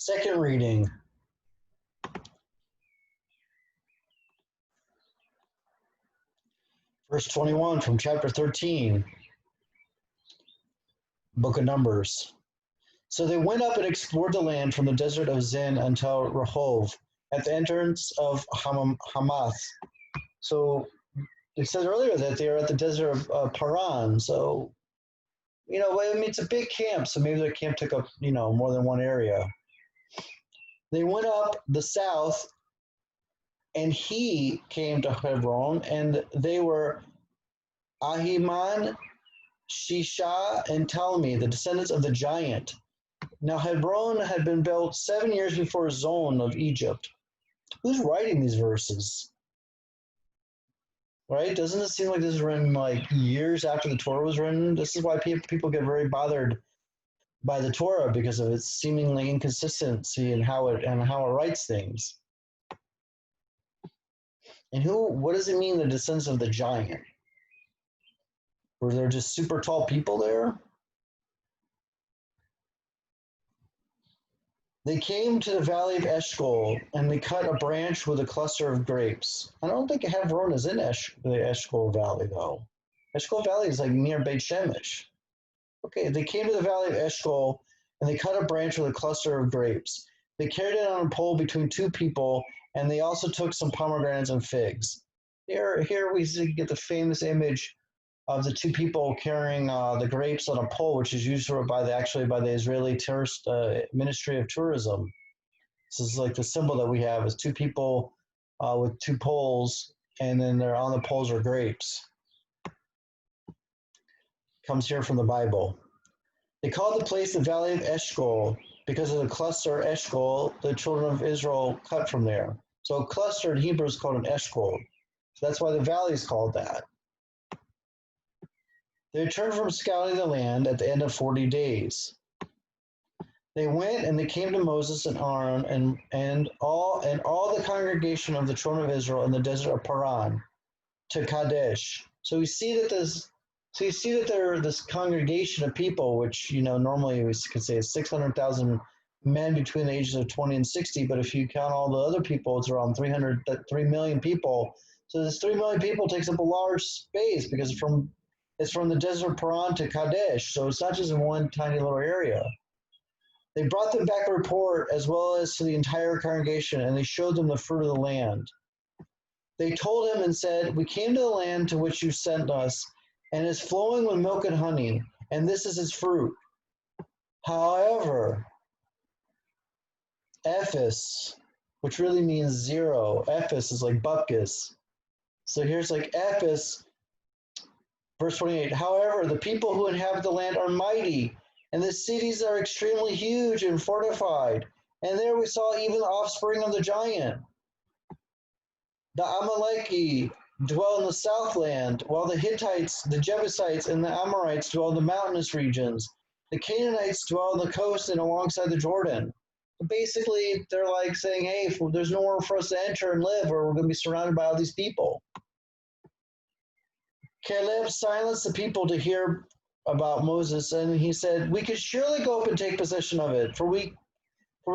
Second reading. Verse 21 from chapter 13, Book of Numbers. So they went up and explored the land from the desert of Zin until Rehov, at the entrance of Hamath. So it said earlier that they are at the desert of Paran. So, I mean, it's a big camp, so maybe their camp took up, more than one area. They went up the south, and he came to Hebron, and they were Ahiman, Shisha, and Talmi, the descendants of the giant. Now Hebron had been built 7 years before Zon of Egypt. Who's writing these verses? Right? Doesn't it seem like this is written like years after the Torah was written? This is why people get very bothered by the Torah, because of its seemingly inconsistency in how it writes things. And what does it mean, the descendants of the giant? Were there just super tall people there? They came to the valley of Eshcol, and they cut a branch with a cluster of grapes. I don't think Hebron is in the Eshcol Valley, though. Eshcol Valley is like near Beit Shemesh. Okay, they came to the valley of Eshcol, and they cut a branch with a cluster of grapes. They carried it on a pole between two people, and they also took some pomegranates and figs. Here we get the famous image of the two people carrying the grapes on a pole, which is used by the Israeli tourist Ministry of Tourism. This is like the symbol that we have is two people with two poles, and then they're on the poles are grapes. Comes here from the Bible. They called the place the Valley of Eshcol because of the cluster Eshcol the children of Israel cut from there. So a cluster in Hebrew is called an Eshcol. So that's why the valley is called that. They returned from scouting the land at the end of 40 days. They went and they came to Moses and Aaron and all the congregation of the children of Israel in the desert of Paran to Kadesh. So you see that there are this congregation of people, which normally we could say is 600,000 men between the ages of 20 and 60. But if you count all the other people, it's around 3 million people. So this 3 million people takes up a large space because it's from the desert of Paran to Kadesh, so it's not just in one tiny little area. They brought them back a report as well as to the entire congregation, and they showed them the fruit of the land. They told him and said, "We came to the land to which you sent us, and it is flowing with milk and honey, and this is its fruit. However, Ephes, which really means zero, Ephes is like bupkis. So here's like Ephes. Verse 28, however, the people who inhabit the land are mighty, and the cities are extremely huge and fortified. And there we saw even the offspring of the giant. The Amaleki dwell in the southland, while the Hittites, the Jebusites, and the Amorites dwell in the mountainous regions. The Canaanites dwell on the coast and alongside the Jordan. Basically, they're like saying, hey, there's nowhere for us to enter and live, or we're going to be surrounded by all these people. Caleb silenced the people to hear about Moses, and he said, we could surely go up and take possession of it, for we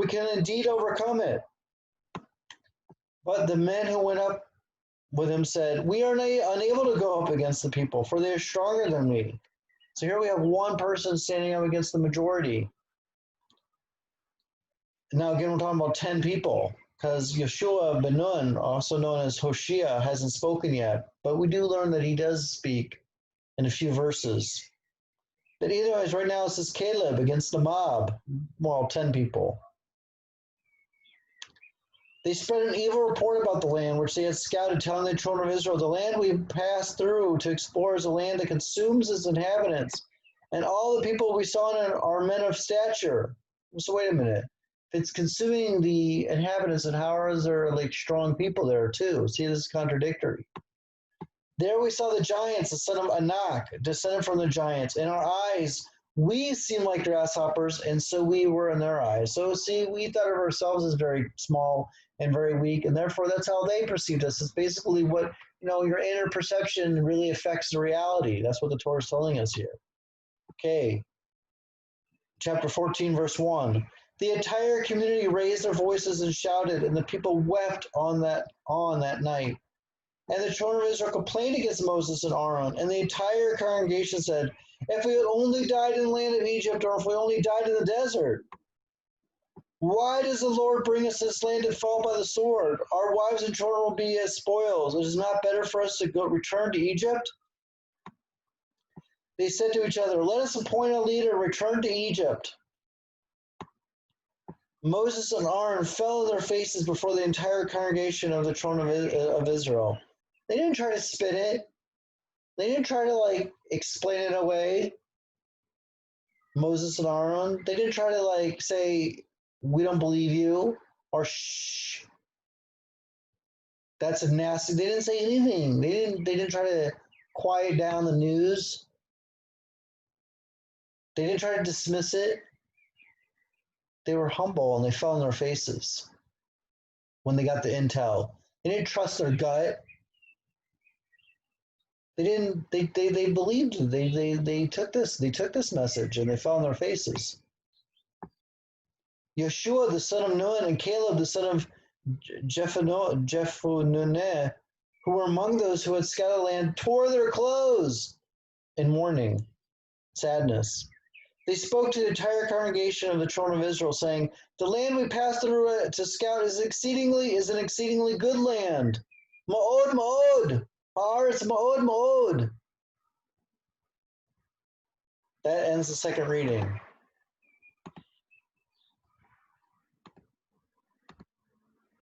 can indeed overcome it. But the men who went up with him said, we are unable to go up against the people, for they are stronger than we. So here we have one person standing up against the majority. Now again, we're talking about 10 people, because Yeshua ben Nun, also known as Hoshea, hasn't spoken yet. But we do learn that he does speak in a few verses. But anyways, right now it says Caleb against the mob. Well, 10 people. They spread an evil report about the land which they had scouted, telling the children of Israel, the land we passed through to explore is a land that consumes its inhabitants, and all the people we saw in it are men of stature. So wait a minute. If it's consuming the inhabitants, and how is there like strong people there too? See, this is contradictory. There we saw the giants, the son of Anak, descended from the giants. In our eyes, we seemed like grasshoppers, and so we were in their eyes. So see, we thought of ourselves as very small and very weak, and therefore that's how they perceived us. It's basically what, your inner perception really affects the reality. That's what the Torah is telling us here. Okay. Chapter 14, verse 1. The entire community raised their voices and shouted, and the people wept on that night. And the children of Israel complained against Moses and Aaron, and the entire congregation said, if we had only died in the land of Egypt, or if we only died in the desert. Why does the Lord bring us this land to fall by the sword? Our wives and children will be as spoils. It is not better for us to return to Egypt? They said to each other, let us appoint a leader and return to Egypt. Moses and Aaron fell on their faces before the entire congregation of the children of Israel. They didn't try to spin it. They didn't try to explain it away. Moses and Aaron, they didn't try to say, we don't believe you, or shh. That's a nasty. They didn't say anything. They didn't try to quiet down the news. They didn't try to dismiss it. They were humble and they fell on their faces when they got the intel. They didn't trust their gut. They didn't. They believed it. They took this message and they fell on their faces. Yeshua the son of Nun and Caleb the son of Jephunneh, who were among those who had scattered the land, tore their clothes in mourning, sadness. They spoke to the entire congregation of the children of Israel, saying, the land we passed through to scout is an exceedingly good land. Ma'od, ma'od. Haaretz, ma'od, ma'od. That ends the second reading.